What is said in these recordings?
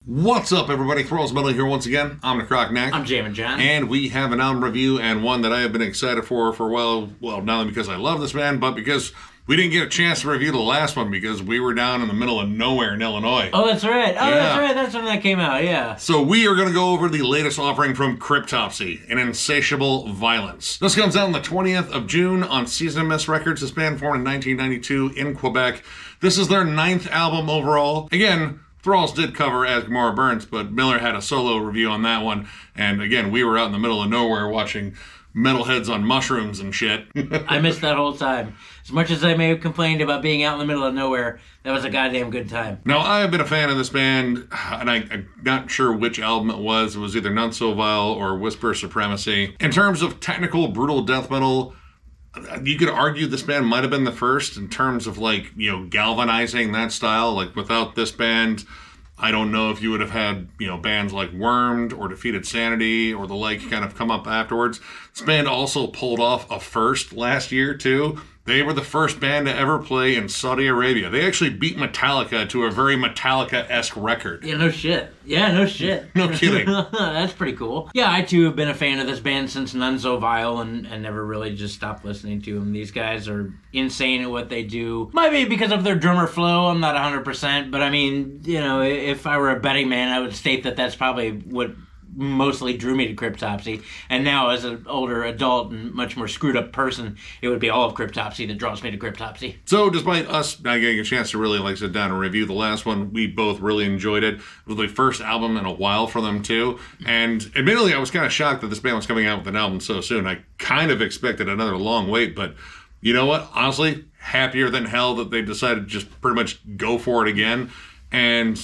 What's up, everybody? Thralls Metal here once again. I'm Necrotic. I'm Jammin. And we have an album review, and one that I have been excited for a while. Well, not only because I love this band, but because we didn't get a chance to review the last one because we were down in the middle of nowhere in Illinois. Oh, that's right. That's right. That's when that came out, yeah. So we are going to go over the latest offering from Cryptopsy, an Insatiable Violence. This comes out on the 20th of June on Season of Mist Records. This band formed in 1992 in Quebec. This is their 9th album overall. Again, Thralls did cover As Gamora Burns, but Miller had a solo review on that one. And again, we were out in the middle of nowhere watching metalheads on mushrooms and shit. I missed that whole time. As much as I may have complained about being out in the middle of nowhere, that was a goddamn good time. Now, I have been a fan of this band, and I'm not sure which album it was. It was either None So Vile or Whisper Supremacy. In terms of technical, brutal death metal, you could argue this band might have been the first in terms of, like, you know, galvanizing that style. Like, without this band, I don't know if you would have had, you know, bands like Wormed or Defeated Sanity or the like kind of come up afterwards. This band also pulled off a first last year, too. They were the first band to ever play in Saudi Arabia. They actually beat Metallica to a very Metallica-esque record. Yeah, no shit. No kidding. That's pretty cool. Yeah, I too have been a fan of this band since None So Vile and never really just stopped listening to them. These guys are insane at what they do. Might be because of their drummer flow. I'm not 100%, but I mean, you know, if I were a betting man, I would state that that's probably what mostly drew me to Cryptopsy, and now as an older adult and much more screwed up person, it would be all of Cryptopsy that draws me to Cryptopsy. So despite us not getting a chance to really like sit down and review the last one, we both really enjoyed it. It was the first album in a while for them too, and admittedly I was kind of shocked that this band was coming out with an album so soon. I kind of expected another long wait, but you know what? Honestly, happier than hell that they decided to just pretty much go for it again. And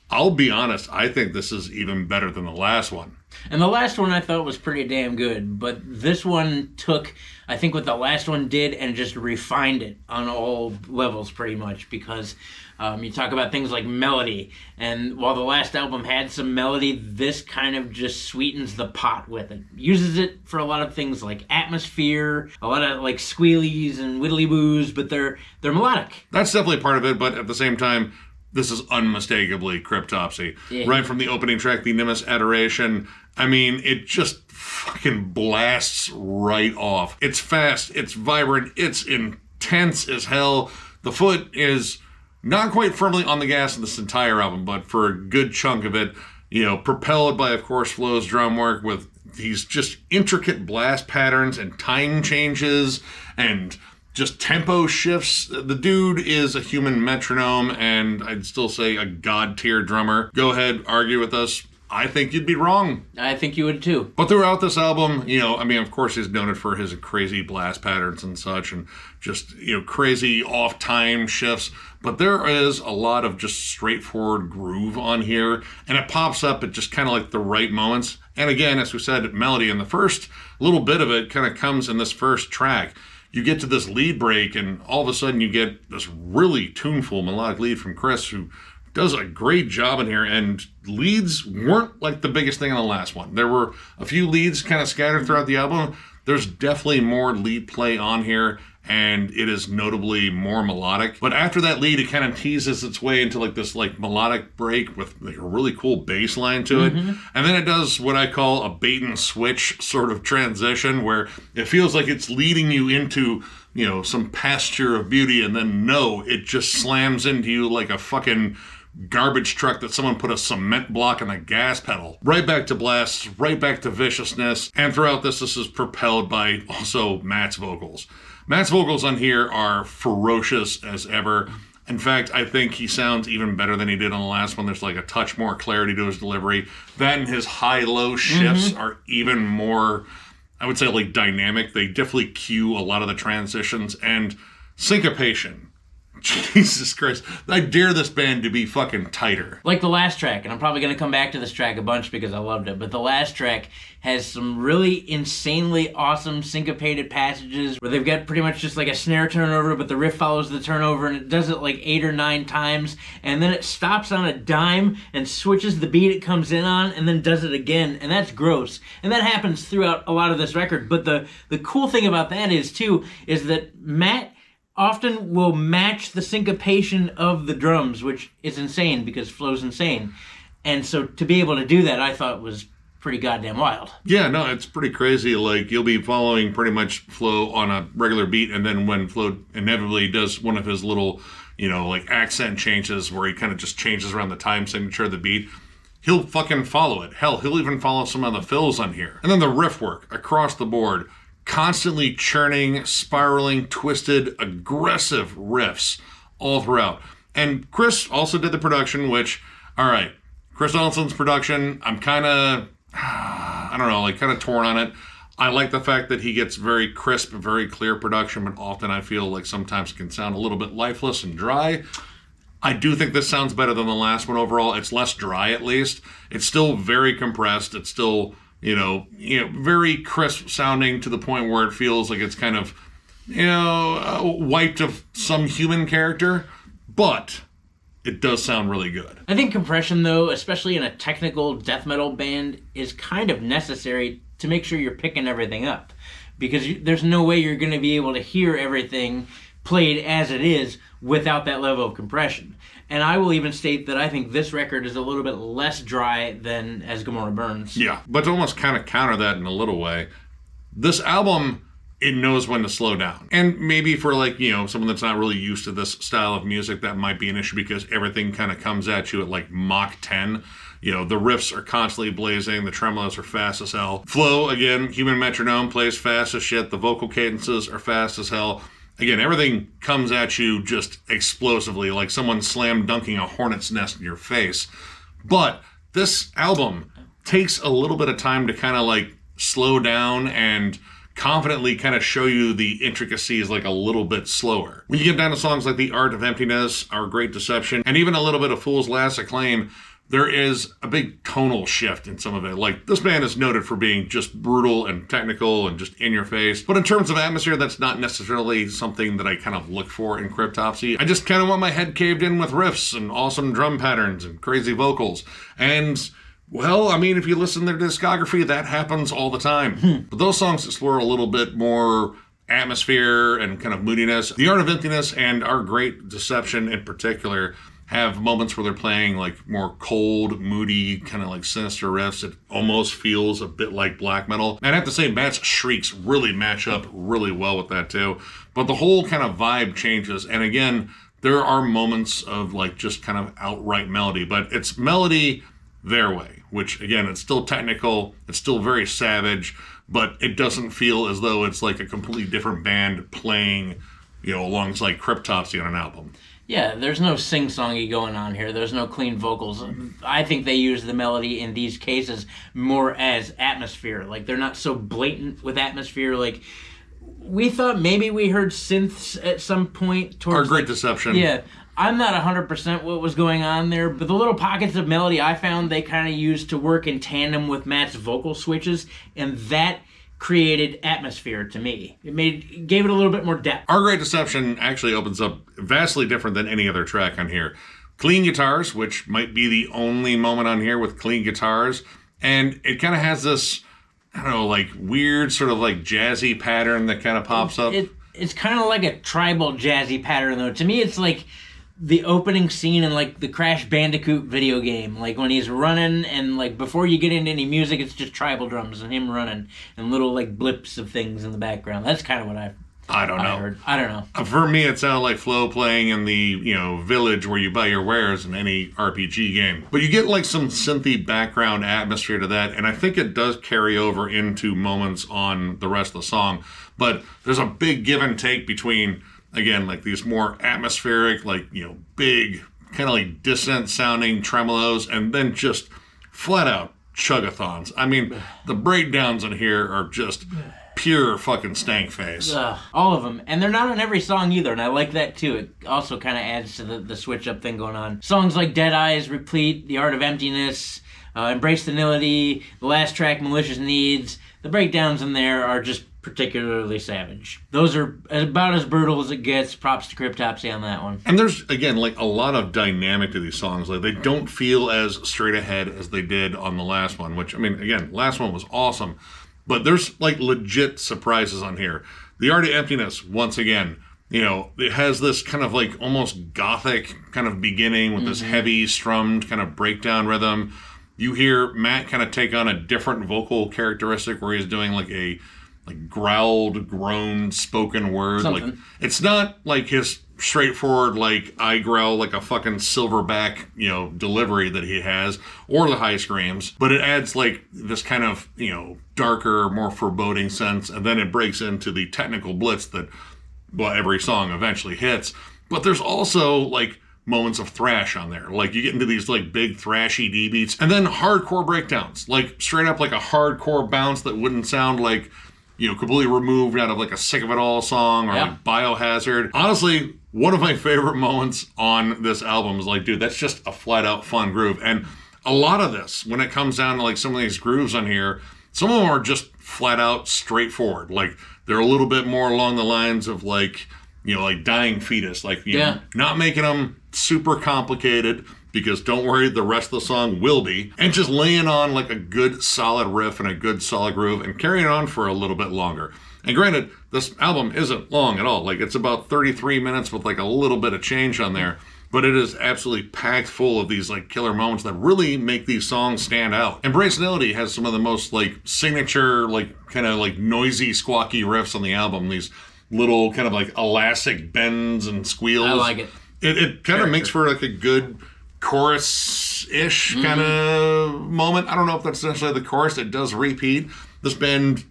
I'll be honest, I think this is even better than the last one. And the last one I thought was pretty damn good, but this one took, I think, what the last one did and just refined it on all levels pretty much, because you talk about things like melody, and while the last album had some melody, this kind of just sweetens the pot with it. Uses it for a lot of things like atmosphere, a lot of like squealies and whittly boos, but they're melodic. That's definitely part of it, but at the same time, this is unmistakably Cryptopsy. Yeah. Right from the opening track, the Nimbus Adoration, I mean, it just fucking blasts right off. It's fast, it's vibrant, it's intense as hell. The foot is not quite firmly on the gas of this entire album, but for a good chunk of it, you know, propelled by, of course, Flo's drum work with these just intricate blast patterns and time changes and just tempo shifts. The dude is a human metronome, and I'd still say a god-tier drummer. Go ahead, argue with us. I think you'd be wrong. I think you would too. But throughout this album, you know, I mean, of course he's noted for his crazy blast patterns and such, and just, you know, crazy off-time shifts. But there is a lot of just straightforward groove on here, and it pops up at just kind of like the right moments. And again, as we said, melody, and the first little bit of it kind of comes in this first track. You get to this lead break, and all of a sudden you get this really tuneful melodic lead from Chris, who does a great job in here. And leads weren't like the biggest thing on the last one. There were a few leads kind of scattered throughout the album. There's definitely more lead play on here, and it is notably more melodic. But after that lead, it kind of teases its way into like this like melodic break with like a really cool bass line to it. Mm-hmm. And then it does what I call a bait and switch sort of transition, where it feels like it's leading you into, you know, some pasture of beauty, and then no, it just slams into you like a fucking garbage truck that someone put a cement block on the gas pedal. Right back to blasts, right back to viciousness, and throughout this is propelled by also Matt's vocals. Matt's vocals on here are ferocious as ever. In fact, I think he sounds even better than he did on the last one. There's like a touch more clarity to his delivery. That and his high-low shifts are even more, I would say, like dynamic. They definitely cue a lot of the transitions and syncopation. Jesus Christ. I dare this band to be fucking tighter. Like the last track, and I'm probably going to come back to this track a bunch because I loved it, but the last track has some really insanely awesome syncopated passages where they've got pretty much just like a snare turnover, but the riff follows the turnover, and it does it like 8 or 9 times, and then it stops on a dime and switches the beat it comes in on, and then does it again, and that's gross. And that happens throughout a lot of this record, but the cool thing about that is that Matt often will match the syncopation of the drums, which is insane because Flo's insane. And so to be able to do that, I thought was pretty goddamn wild. Yeah, no, it's pretty crazy. Like, you'll be following pretty much Flo on a regular beat, and then when Flo inevitably does one of his little, like accent changes where he kind of just changes around the time signature of the beat, he'll fucking follow it. Hell, he'll even follow some of the fills on here. And then the riff work across the board, constantly churning, spiraling, twisted, aggressive riffs all throughout. And Chris also did the production, which, all right, Chris Donaldson's production, I'm kind of, kind of torn on it. I like the fact that he gets very crisp, very clear production, but often I feel like sometimes it can sound a little bit lifeless and dry. I do think this sounds better than the last one overall. It's less dry, at least. It's still very compressed. It's still, very crisp sounding to the point where it feels like it's kind of, wiped of some human character. But it does sound really good. I think compression, though, especially in a technical death metal band, is kind of necessary to make sure you're picking everything up. Because there's no way you're going to be able to hear everything played as it is without that level of compression. And I will even state that I think this record is a little bit less dry than As Gomorrah Burns. Yeah, but to almost kind of counter that in a little way, this album, it knows when to slow down. And maybe for someone that's not really used to this style of music, that might be an issue because everything kind of comes at you at like Mach 10. The riffs are constantly blazing. The tremolos are fast as hell. Flo, again, human metronome, plays fast as shit. The vocal cadences are fast as hell. Again, everything comes at you just explosively, like someone slam dunking a hornet's nest in your face. But this album takes a little bit of time to kind of slow down and confidently kind of show you the intricacies a little bit slower. When you get down to songs like The Art of Emptiness, Our Great Deception, and even a little bit of Fool's Last Acclaim, there is a big tonal shift in some of it. This band is noted for being just brutal and technical and just in your face. But in terms of atmosphere, that's not necessarily something that I kind of look for in Cryptopsy. I just kind of want my head caved in with riffs and awesome drum patterns and crazy vocals. And, well, I mean, if you listen to their discography, that happens all the time. But those songs explore a little bit more atmosphere and kind of moodiness. The Art of Emptiness and Our Great Deception in particular have moments where they're playing more cold, moody, kind of sinister riffs. It almost feels a bit like black metal. And I have to say, Matt's shrieks really match up really well with that too. But the whole kind of vibe changes. And again, there are moments of just kind of outright melody, but it's melody their way, which again, it's still technical, it's still very savage, but it doesn't feel as though it's a completely different band playing, alongside Cryptopsy on an album. Yeah, there's no sing-songy going on here. There's no clean vocals. I think they use the melody in these cases more as atmosphere. They're not so blatant with atmosphere. We thought maybe we heard synths at some point towards... Our Great Deception. Yeah. I'm not 100% what was going on there, but the little pockets of melody I found they kind of used to work in tandem with Matt's vocal switches, and that created atmosphere to me. It gave it a little bit more depth. Our Great Deception actually opens up vastly different than any other track on here. Clean guitars, which might be the only moment on here with clean guitars, and it kind of has this, weird sort of jazzy pattern that kind of pops up. It's kind of like a tribal jazzy pattern, though. To me, it's the opening scene in the Crash Bandicoot video game, when he's running and before you get into any music, it's just tribal drums and him running and little blips of things in the background. That's kind of what I don't know. Heard. I don't know. For me, it sounded like Flo playing in the village where you buy your wares in any RPG game. But you get some synthy background atmosphere to that, and I think it does carry over into moments on the rest of the song. But there's a big give and take between, again, these more atmospheric, big, kind of dissonant sounding tremolos, and then just flat out chugathons. I mean, the breakdowns in here are just pure fucking stank face. All of them. And they're not on every song either, and I like that too. It also kind of adds to the switch up thing going on. Songs like Dead Eyes, Replete, The Art of Emptiness, Embrace the Nility, the last track, Malicious Needs, the breakdowns in there are just particularly savage. Those are about as brutal as it gets. Props to Cryptopsy on that one. And there's, again, a lot of dynamic to these songs. They don't feel as straight ahead as they did on the last one, which, I mean, again, last one was awesome. But there's, legit surprises on here. The Art of Emptiness, once again, You know, it has this kind of like almost gothic kind of beginning with this heavy strummed kind of breakdown rhythm. You hear Matt kind of take on a different vocal characteristic where he's doing like a growled, groaned, spoken word. Something. Like, it's not like his straightforward, like, I growl like a fucking silverback, you know, delivery that he has, or the high screams, but it adds like this kind of, you know, darker, more foreboding sense, and then it breaks into the technical blitz that, well, every song eventually hits. But there's also like moments of thrash on there. Like, you get into these like big thrashy D beats, and then hardcore breakdowns, like straight up like a hardcore bounce that wouldn't sound like, you know, completely removed out of like a Sick of It All song or like Biohazard. Honestly, one of my favorite moments on this album is like, dude, that's just a flat out fun groove. And a lot of this, when it comes down to like some of these grooves on here, some of them are just flat out straightforward. Like, they're a little bit more along the lines of like, you know, like Dying Fetus. Like, you know, not making them super complicated, because don't worry, the rest of the song will be. And just laying on like a good solid riff and a good solid groove and carrying it on for a little bit longer. And granted, this album isn't long at all. Like, it's about 33 minutes with like a little bit of change on there. But it is absolutely packed full of these like killer moments that really make these songs stand out. And Bracelity has some of the most like signature, like kind of like noisy, squawky riffs on the album. These little kind of like elastic bends and squeals. I like it. It kind of makes for like a good chorus-ish kind of moment. I don't know if that's necessarily the chorus. It does repeat. This band,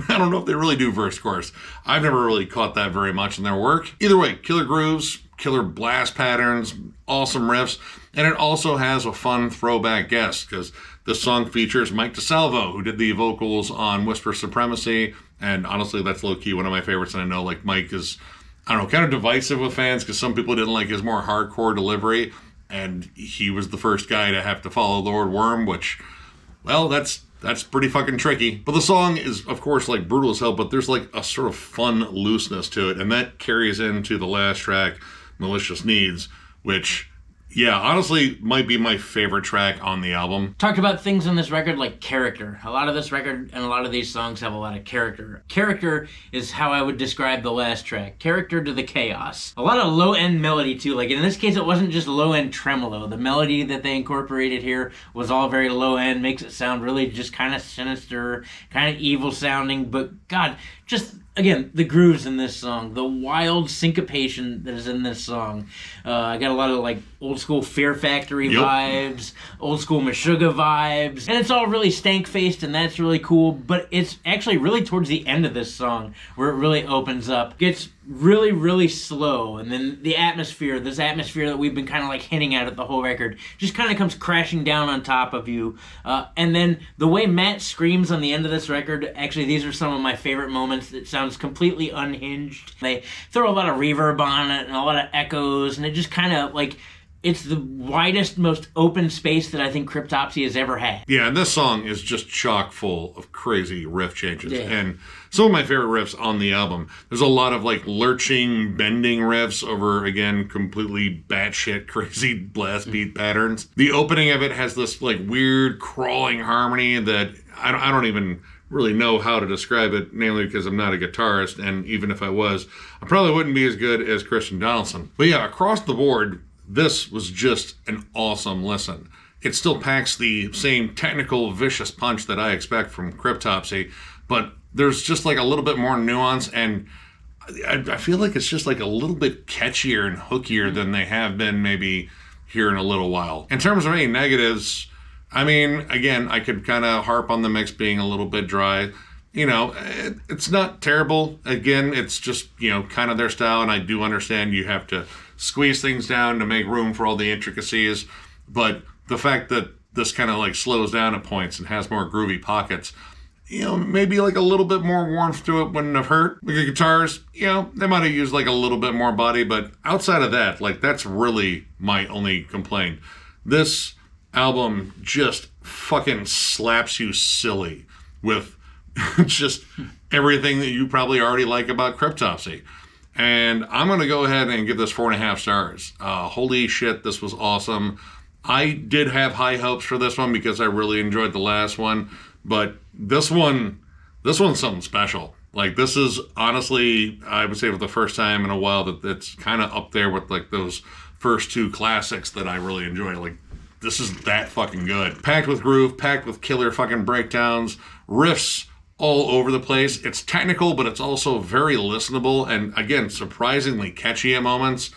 I don't know if they really do verse-chorus. I've never really caught that very much in their work. Either way, killer grooves, killer blast patterns, awesome riffs, and it also has a fun throwback guest, because this song features Mike DeSalvo, who did the vocals on Whisper Supremacy, and honestly, that's low-key one of my favorites, and I know like Mike is, I don't know, kind of divisive with fans, because some people didn't like his more hardcore delivery, and he was the first guy to have to follow Lord Worm, which, well, that's pretty fucking tricky. But the song is, of course, like brutal as hell, but there's like a sort of fun looseness to it, and that carries into the last track, Malicious Needs, which, yeah, honestly, might be my favorite track on the album. Talked about things on this record like character. A lot of this record and a lot of these songs have a lot of character. Character is how I would describe the last track. Character to the chaos. A lot of low-end melody, too. Like, in this case, it wasn't just low-end tremolo. The melody that they incorporated here was all very low-end, makes it sound really just kind of sinister, kind of evil-sounding, but, God, just... Again, the grooves in this song, the wild syncopation that is in this song. I got a lot of like old school Fear Factory vibes, old school Meshuggah vibes, and it's all really stank-faced, and that's really cool, but it's actually really towards the end of this song where it really opens up. Gets really, really slow, and then the atmosphere, this atmosphere that we've been kind of like hinting at the whole record, just kind of comes crashing down on top of you. And then the way Matt screams on the end of this record, actually these are some of my favorite moments. It sounds completely unhinged. They throw a lot of reverb on it and a lot of echoes, and it just kind of like, it's the widest, most open space that I think Cryptopsy has ever had. Yeah, and this song is just chock full of crazy riff changes. Yeah. And some of my favorite riffs on the album, there's a lot of like lurching, bending riffs over, again, completely batshit crazy blast beat patterns. The opening of it has this like weird crawling harmony that I don't even really know how to describe it, namely because I'm not a guitarist, and even if I was, I probably wouldn't be as good as Christian Donaldson. But yeah, across the board, this was just an awesome listen. It still packs the same technical, vicious punch that I expect from Cryptopsy, but there's just like a little bit more nuance, and I feel like it's just like a little bit catchier and hookier than they have been maybe here in a little while. In terms of any negatives, I mean, again, I could kind of harp on the mix being a little bit dry. You know, it's not terrible. Again, it's just, you know, kind of their style, and I do understand you have to squeeze things down to make room for all the intricacies, but the fact that this kind of like slows down at points and has more groovy pockets, you know, maybe like a little bit more warmth to it wouldn't have hurt. Like the guitars, you know, they might have used like a little bit more body, but outside of that, like that's really my only complaint. This album just fucking slaps you silly with just everything that you probably already like about Cryptopsy. And I'm going to go ahead and give this 4.5 stars. Holy shit, this was awesome. I did have high hopes for this one because I really enjoyed the last one, but this one's something special. Like, this is honestly, I would say for the first time in a while that it's kind of up there with like those first two classics that I really enjoy. Like, this is that fucking good. Packed with groove, packed with killer fucking breakdowns, riffs all over the place. It's technical, but it's also very listenable and, again, surprisingly catchy at moments.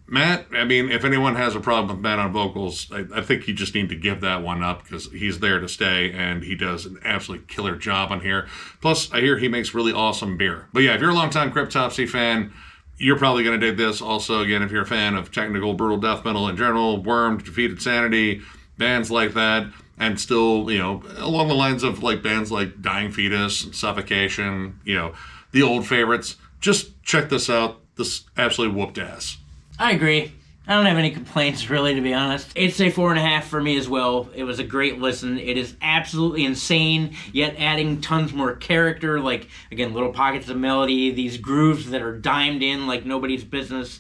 Matt, I mean, if anyone has a problem with Matt on vocals, I think you just need to give that one up because he's there to stay and he does an absolutely killer job on here. Plus, I hear he makes really awesome beer. But yeah, if you're a longtime Cryptopsy fan, you're probably going to dig this. Also, again, if you're a fan of technical, brutal death metal in general, Wormed, Defeated Sanity, bands like that, and still, you know, along the lines of like bands like Dying Fetus, Suffocation, you know, the old favorites, just check this out. This absolutely whooped ass. I agree. I don't have any complaints, really, to be honest. It's a 4.5 for me as well. It was a great listen. It is absolutely insane, yet adding tons more character, like, again, little pockets of melody, these grooves that are dimed in like nobody's business.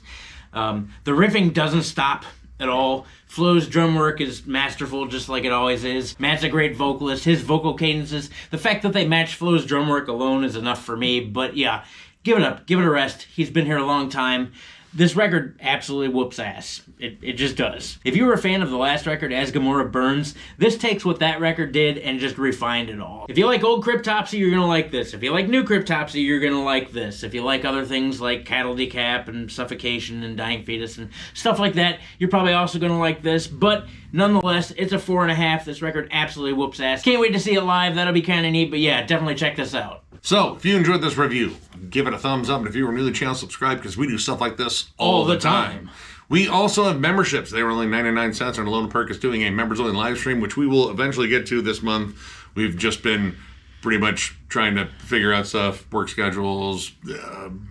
The riffing doesn't stop at all. Flo's drum work is masterful, just like it always is. Matt's a great vocalist. His vocal cadences, the fact that they match Flo's drum work alone is enough for me. But yeah, give it up. Give it a rest. He's been here a long time. This record absolutely whoops ass. It just does. If you were a fan of the last record, As Gamora Burns, this takes what that record did and just refined it all. If you like old Cryptopsy, you're gonna like this. If you like new Cryptopsy, you're gonna like this. If you like other things like Cattle Decap and Suffocation and Dying Fetus and stuff like that, you're probably also gonna like this. But nonetheless, it's a 4.5. This record absolutely whoops ass. Can't wait to see it live. That'll be kind of neat. But yeah, definitely check this out. So, if you enjoyed this review, give it a thumbs up. And if you were new to the channel, subscribe because we do stuff like this all the time. We also have memberships. They were only 99 cents, and Alone Perk is doing a members-only live stream, which we will eventually get to this month. We've just been pretty much trying to figure out stuff, work schedules,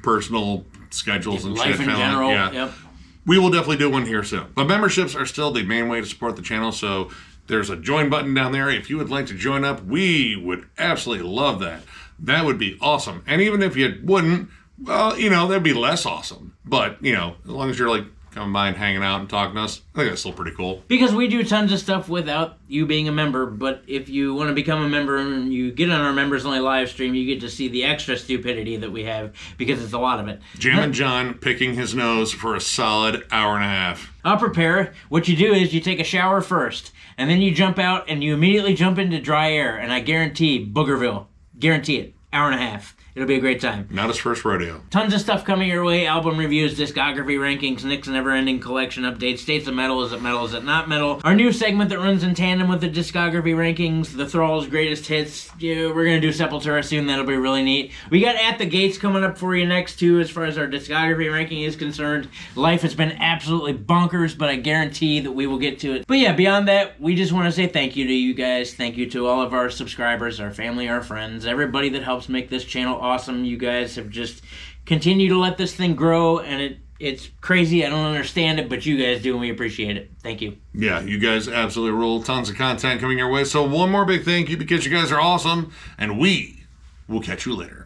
personal schedules, and life shit. in general. Yeah. Yep. We will definitely do one here soon. But memberships are still the main way to support the channel, so there's a join button down there. If you would like to join up, we would absolutely love that. That would be awesome. And even if you wouldn't, well, you know, that'd be less awesome. But, you know, as long as you're like coming by and hanging out and talking to us, I think that's still pretty cool. Because we do tons of stuff without you being a member, but if you want to become a member and you get on our members only live stream, you get to see the extra stupidity that we have, because it's a lot of it. Jammin John picking his nose for a solid hour and a half. I'll prepare. What you do is you take a shower first, and then you jump out and you immediately jump into dry air, and I guarantee Boogerville. Guarantee it. Hour and a half. It'll be a great time. Not his first rodeo. Tons of stuff coming your way. Album reviews, discography rankings, Nick's never-ending collection updates, States of Metal, Is It Metal, Is It Not Metal? Our new segment that runs in tandem with the discography rankings, the Thralls Greatest Hits. Yeah, we're going to do Sepultura soon. That'll be really neat. We got At the Gates coming up for you next, too, as far as our discography ranking is concerned. Life has been absolutely bonkers, but I guarantee that we will get to it. But yeah, beyond that, we just want to say thank you to you guys. Thank you to all of our subscribers, our family, our friends, everybody that helps make this channel awesome. You guys have just continued to let this thing grow, and it's crazy. I don't understand it, but you guys do, and we appreciate it. Thank you. Yeah, you guys absolutely rule. Tons of content coming your way. So one more big thank you because you guys are awesome, and we will catch you later.